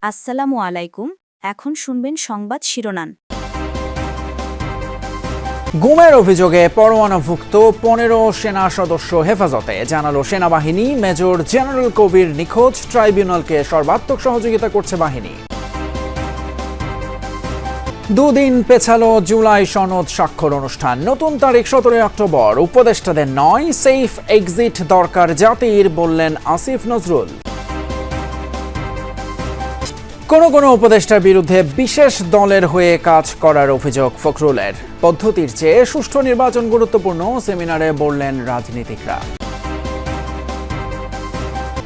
আসসালামু আলাইকুম। এখন শুনবেন সংবাদ শিরোনাম। গুমের অভিযোগে পরোয়ানাভুক্ত 15 সেনা সদস্য হেফাজতে, জানালো সেনাবাহিনী। মেজর জেনারেল কবির নিখোঁজ, ট্রাইব্যুনালকে সর্বাত্মক সহযোগিতা করছে বাহিনী। দুদিন পেছালো জুলাই সনদ স্বাক্ষর অনুষ্ঠান। নতুন তারিখ 17 অক্টোবর। উপদেষ্টাদের নয়, সেফ এক্সিট দরকার জাতির, বললেন আসিফ নজরুল। কোন উপদেষ্টার বিরুদ্ধে বিশেষ দলের হয়ে কাজ করার অভিযোগ ফখরুলের। পদ্ধতির চেয়ে সুষ্ঠু নির্বাচন গুরুত্বপূর্ণ, সেমিনারে বললেন রাজনীতিকরা।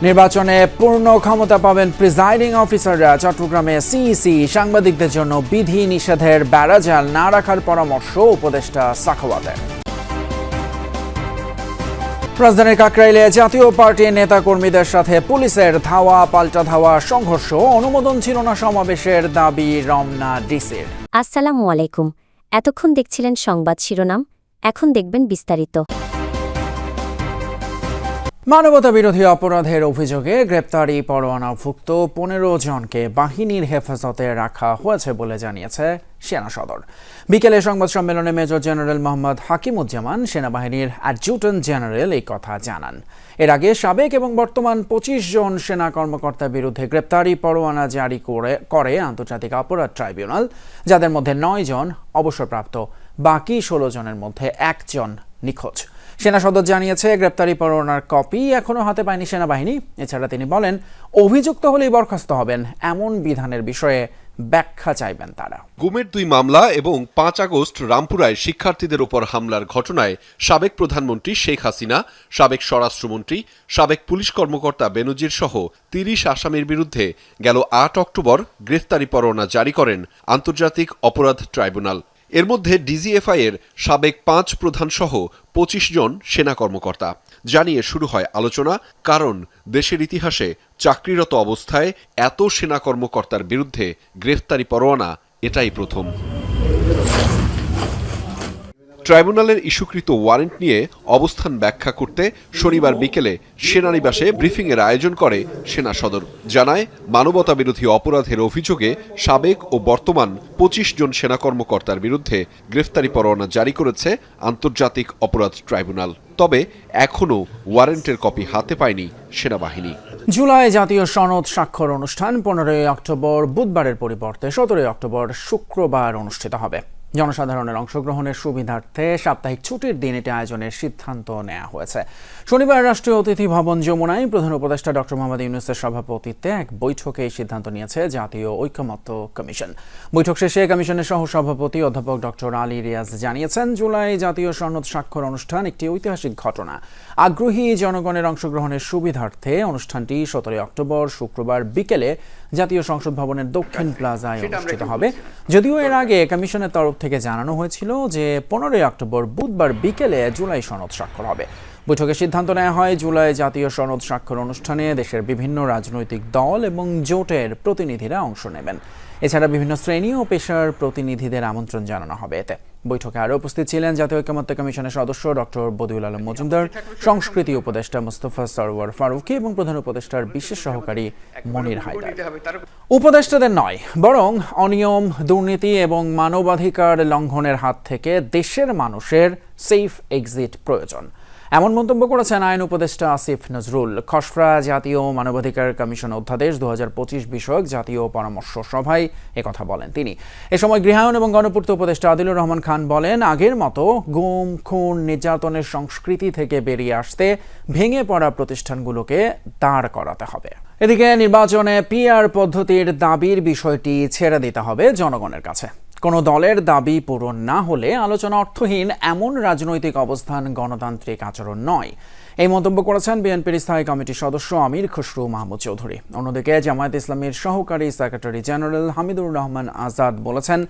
নির্বাচনে পূর্ণ ক্ষমতা পাবেন প্রিজাইডিং অফিসাররা। চট্টগ্রামে সিইসি সাংবাদিকদের জন্য বিধি নিষেধের বেড়াজাল না রাখার পরামর্শ উপদেষ্টা সাখাওয়াতের। রাজধানীর কাকরাইলে জাতীয় পার্টির নেতাকর্মীদের সাথে পুলিশের ধাওয়া পাল্টা ধাওয়া সংঘর্ষ। অনুমোদন ছিল না সমাবেশের, দাবি রমনা ডিসির। আসসালামু আলাইকুম। এতক্ষণ দেখছিলেন সংবাদ শিরোনাম, এখন দেখবেন বিস্তারিত। মানবতা বিরোধী অপরাধের অভিযোগে গ্রেপ্তারি পরোয়ানাভুক্ত 15 জনকে বাহিনীর হেফাজতে রাখা হয়েছে বলে জানিয়েছে সেনা সদর। বিকেলে সংবাদ সম্মেলনে মেজর জেনারেল মোহাম্মদ হাকিমুজ্জামান, সেনাবাহিনীর অ্যাডজুটেন্ট জেনারেল, এই কথা জানান। এর আগে সাবেক এবং বর্তমান 25 জন সেনা কর্মকর্তার বিরুদ্ধে গ্রেপ্তারি পরোয়ানা জারি করে আন্তর্জাতিক অপরাধ ট্রাইব্যুনাল, যাদের মধ্যে 9 জন অবসরপ্রাপ্ত। বাকি 16 জনের মধ্যে 1 জন নিখোঁজ। সেনা সদর জানিয়েছে, গ্রেপ্তারি পরোয়ানার কপি এখনো হাতে পায়নি সেনাবাহিনী। এছাড়া তিনি বলেন, অভিযুক্ত হলেই বরখাস্ত হবেন এমন বিধানের বিষয়ে ব্যাখ্যা চাইবেন তারা। গুমের 2 মামলা এবং 5 আগস্ট রামপুরায় শিক্ষার্থীদের উপর হামলার ঘটনায় সাবেক প্রধানমন্ত্রী শেখ হাসিনা, সাবেক স্বরাষ্ট্রমন্ত্রী, সাবেক পুলিশ কর্মকর্তা বেনজির সহ 30 আসামির বিরুদ্ধে গেল 8 অক্টোবর গ্রেফতারি পরোয়ানা জারি করেন আন্তর্জাতিক অপরাধ ট্রাইব্যুনাল। এর মধ্যে ডিজিএফআই এর সাবেক 5 প্রধান সহ 25 জন সেনা কর্মকর্তা। জানিয়ে শুরু হয় আলোচনা, কারণ দেশের ইতিহাসে চাকরিরত অবস্থায় এত সেনা কর্মকর্তার বিরুদ্ধে গ্রেফতারি পরোয়ানা এটাই প্রথম। ট্রাইব্যুনালের ইস্যুকৃত ওয়ারেন্ট নিয়ে অবস্থান ব্যাখ্যা করতে শনিবার বিকেলে সেনানিবাসে ব্রিফিংয়ের আয়োজন করে সেনা সদর। জানায়, মানবতা বিরোধী অপরাধের অভিযোগে সাবেক ও বর্তমান 25 জন সেনা কর্মকর্তার বিরুদ্ধে গ্রেফতারি পরোয়ানা জারি করেছে আন্তর্জাতিক অপরাধ ট্রাইব্যুনাল। তবে এখনও ওয়ারেন্টের কপি হাতে পায়নি সেনাবাহিনী। জুলাই জাতীয় সনদ স্বাক্ষর অনুষ্ঠান 15 অক্টোবর বুধবারের পরিবর্তে 17 অক্টোবর শুক্রবার অনুষ্ঠিত হবে। জনসাধারণের অংশগ্রহণের সুবিধার্থে সাপ্তাহিক ছুটির দিন এটি আয়োজনের সিদ্ধান্ত নেওয়া হয়েছে। শনিবার রাষ্ট্রীয় অতিথি ভবন যমুনায় প্রধান উপদেষ্টা ডক্টর মোহাম্মদ ইউনূসের সভাপতিত্বে এক বৈঠকে এই সিদ্ধান্ত নিয়েছে জাতীয় ঐকমত্য কমিশন। বৈঠক শেষে কমিশনের সহসভাপতি অধ্যাপক ডক্টর আলী রিয়াজ জানিয়েছেন, জুলাই জাতীয় সনদ স্বাক্ষর অনুষ্ঠান একটি ঐতিহাসিক ঘটনা। আগ্রহী জনগণের অংশগ্রহণের সুবিধার্থে অনুষ্ঠানটি 17 অক্টোবর শুক্রবার বিকেলে জাতীয় সংসদ ভবনের দক্ষিণ প্লাজায় অনুষ্ঠিত হবে। যদিও এর আগে কমিশনের তরফ থেকে জানানো হয়েছিল যে 15 অক্টোবর বুধবার বিকেলে জুলাই সনদ স্বাক্ষর হবে। বৈঠকে সিদ্ধান্ত নেওয়া হয়, জুলাই জাতীয় সনদ স্বাক্ষর অনুষ্ঠানে দেশের বিভিন্ন রাজনৈতিক দল এবং জোটের প্রতিনিধিরা অংশ নেবেন। এছাড়া বিভিন্ন শ্রেণী ও পেশার প্রতিনিধিদের আমন্ত্রণ জানানো হবে। এতে বৈঠকে আরও উপস্থিত ছিলেন জাতীয় ঐকমত্য কমিশনের সদস্য ডক্টর বদিউল আলম মজুমদার, সংস্কৃতি উপদেষ্টা মুস্তফা সরওয়ার ফারুকী এবং প্রধান উপদেষ্টার বিশেষ সহকারী মনির হায়দার। উপদেষ্টাদের নয়, বরং অনিয়ম, দুর্নীতি এবং মানবাধিকার লঙ্ঘনের হাত থেকে দেশের মানুষের সেফ এক্সিট প্রয়োজন, এমন মন্তব্য করেছেন আইন উপদেষ্টা আসিফ নজরুল। খসড়া জাতীয় মানবাধিকার কমিশন অধ্যাদেশ 2025 বিষয়ক জাতীয় পরামর্শ সভায় একথা বলেন তিনি। এ সময় গৃহায়ন এবং গণপূর্ত উপদেষ্টা আদিলুর রহমান খান বলেন, আগের মতো গুম, খুন, নির্যাতনের সংস্কৃতি থেকে বেরিয়ে আসতে ভেঙে পড়া প্রতিষ্ঠানগুলোকে দাঁড় করাতে হবে। এদিকে নির্বাচনে পিআর পদ্ধতির দাবির বিষয়টি ছেড়ে দিতে হবে জনগণের কাছে। কোনো দলের দাবি পূরণ না হলে আলোচনা অর্থহীন, এমন রাজনৈতিক অবস্থান গণতান্ত্রিক আচরণ নয়। এই মন্তব্য করেছেন বিএনপির স্থায়ী কমিটির সদস্য আমির খসরু মাহমুদ চৌধুরী। অন্যদিকে জামায়াত ইসলামীর সহকারী সেক্রেটারি জেনারেল হামিদুর রহমান আজাদ বলেছেন,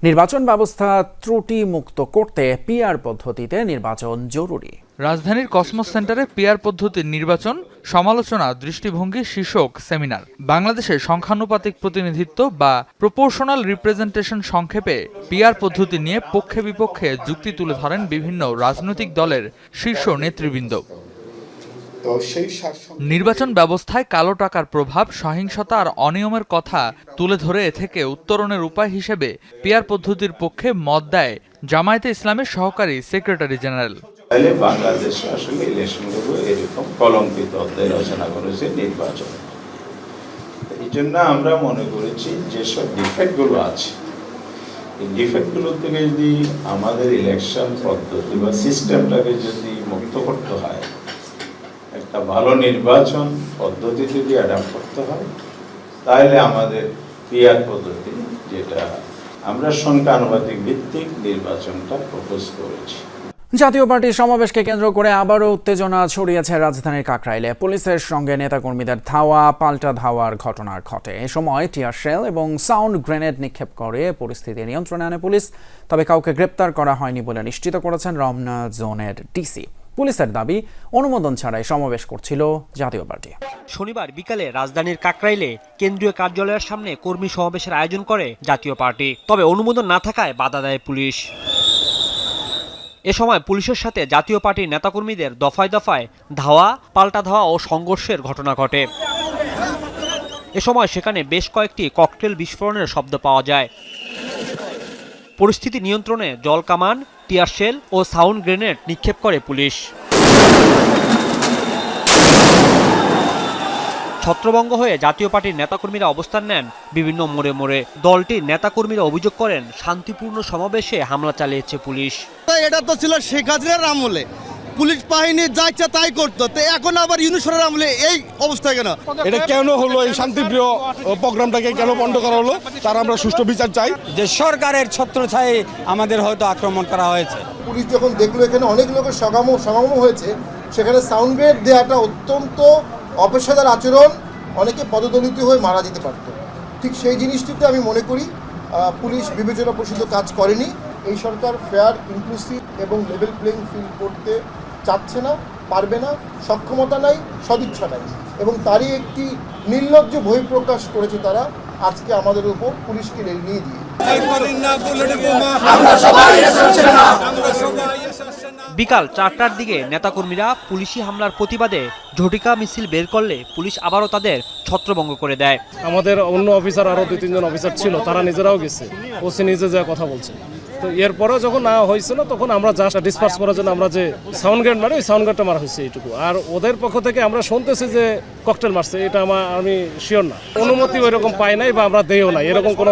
নির্বাচন ব্যবস্থা ত্রুটি মুক্ত করতে পিআর পদ্ধতিতে নির্বাচন জরুরি। রাজধানীর কসমোস সেন্টারে পিআর পদ্ধতির নির্বাচন সমালোচনা দৃষ্টিভঙ্গি শীর্ষক সেমিনার। বাংলাদেশের সংখ্যানুপাতিক প্রতিনিধিত্ব বা প্রপোর্শনাল রিপ্রেজেন্টেশন, সংক্ষেপে পিআর পদ্ধতি নিয়ে পক্ষে বিপক্ষে যুক্তি তুলে ধরেন বিভিন্ন রাজনৈতিক দলের শীর্ষ নেতৃবৃন্দ। তো সেই শাসন নির্বাচন ব্যবস্থায় কালো টাকার প্রভাব, সহিংসতা আর অনিয়মের কথা তুলে ধরে এ থেকে উত্তরণের উপায় হিসেবে পিআর পদ্ধতির পক্ষে মত দেয় জামায়াতে ইসলামের সহকারী সেক্রেটারি জেনারেল। তাহলে বাংলাদেশে আসলে ইলেকশনগুলো এরকম কলঙ্কিত অধ্যায় রচনা করেছে নির্বাচন। এই জন্য আমরা মনে করেছি যেসব ডিফেক্টগুলো আছে, এই ডিফেক্টগুলো থেকে যদি আমাদের ইলেকশন পদ্ধতি বা সিস্টেমটাকে যদি মুক্ত করতে হয়, একটা ভালো নির্বাচন পদ্ধতি যদি অ্যাডাপ্ট করতে হয়, তাহলে আমাদের পিআর পদ্ধতি, যেটা আমরা সংখ্যানুপাতিক ভিত্তিক নির্বাচনটা প্রপোজ করেছি। জাতীয় পার্টির সমাবেশকে কেন্দ্র করে আবারও উত্তেজনা ছড়িয়েছে রাজধানীর কাকরাইলে। পুলিশের সঙ্গে নেতাকর্মীদের ধাওয়া পাল্টা ধাওয়ার ঘটনা ঘটে। এ সময় টিয়ার শেল এবং সাউন্ড গ্রেনেড নিক্ষেপ করে পরিস্থিতি নিয়ন্ত্রণে আনে পুলিশ। তবে কাউকে গ্রেপ্তার করা হয়নি বলে নিশ্চিত করেছেন রমনা জোনের ডিসি। পুলিশের দাবি, অনুমোদন ছাড়াই সমাবেশ করছিল জাতীয় পার্টি। শনিবার বিকালে রাজধানীর কাকরাইলে কেন্দ্রীয় কার্যালয়ের সামনে কর্মী সমাবেশের আয়োজন করে জাতীয় পার্টি। তবে অনুমোদন না থাকায় বাধা দেয় পুলিশ। এ সময় পুলিশের সাথে জাতীয় পার্টির নেতাকর্মীদের দফায় দফায় ধাওয়া, পাল্টা ধাওয়া ও সংঘর্ষের ঘটনা ঘটে। এ সময় সেখানে বেশ কয়েকটি ককটেল বিস্ফোরণের শব্দ পাওয়া যায়। পরিস্থিতি নিয়ন্ত্রণে জল কামান, টিয়ার শেল ও সাউন্ড গ্রেনেড নিক্ষেপ করে পুলিশ। ছত্রভঙ্গ হয়ে জাতীয় পার্টির নেতাকর্মীরা অবস্থান নেন বিভিন্ন মোড়ে মোড়ে। দলটির নেতাকর্মীরা অভিযোগ করেন, শান্তিপূর্ণ সমাবেশে হামলা চালিয়েছে পুলিশ। এটা তো ছিল শেখ হাসিনার আমলে, পুলিশ বাহিনী যা ইচ্ছা তাই করতো, তো এখন আবার ইউনুসের আমলে এই অবস্থা কেন? এটা কেন হলো? এই শান্তিপ্রিয় প্রোগ্রামটাকে কেন বন্ধ করা হলো? তার আমরা সুষ্ঠু বিচার চাই। যে সরকারের ছত্রছায়ায় আমাদের হয়তো আক্রমণ করা হয়েছে। পুলিশ যখন দেখলো এখানে অনেক লোকের সমাগম হয়েছে, সেখানে সাউন্ড গ্রেড দেওয়াটা অত্যন্ত অপেশাদার আচরণ, অনেকে পদদলিত হয়ে মারা যেতে পারত। ঠিক সেই জিনিসটিতে আমি মনে করি পুলিশ বিবেচনা প্রসূত কাজ করেনি। এই সরকার ফেয়ার, ইনক্লুসিভ এবং লেভেল প্লেইং ফিল্ড করতে চাচ্ছে না, পারবে না, সক্ষমতা নাই, সদিচ্ছা নাই, এবং তারই একটি নির্লজ্জ বহিঃপ্রকাশ করেছে তারা আজকে আমাদের উপর পুলিশকে নিয়ে দিয়ে। বিকাল 4টার দিকে নেতাকর্মীরা পুলিশি হামলার প্রতিবাদে ঝটিকা মিছিল বের করলে পুলিশ আবারও তাদের ছত্রভঙ্গ করে দেয়। আমাদের অন্য অফিসার আরো 2-3 জন অফিসার ছিল, তারা নিজেরাও গেছে, ওসি নিজে যা কথা বলছে। তো এরপরেও যখন না হয়েছিল তখন আমরা জাস্ট ডিসপার্স করার জন্য আমরা যে সাউন্ড গ্রেড মারি, ওই সাউন্ড গ্রেডটা মারা হয়েছে এইটুকু। আর ওদের পক্ষ থেকে আমরা শুনতেছি যে ককটেল মারছে, এটা আমি শিওর না। অনুমতি ওইরকম পাই নাই বা আমরা দেইও নাই, এরকম কোনো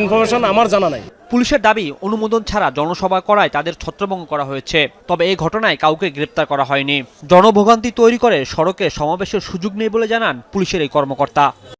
ইনফরমেশন আমার জানা নাই। পুলিশের দাবি, অনুমোদন ছাড়া জনসভা করায় তাদের ছত্রভঙ্গ করা হয়েছে। তবে এই ঘটনায় কাউকে গ্রেপ্তার করা হয়নি। জনভোগান্তি তৈরি করে সড়কে সমাবেশের সুযোগ নেই বলে জানান পুলিশের এই কর্মকর্তা।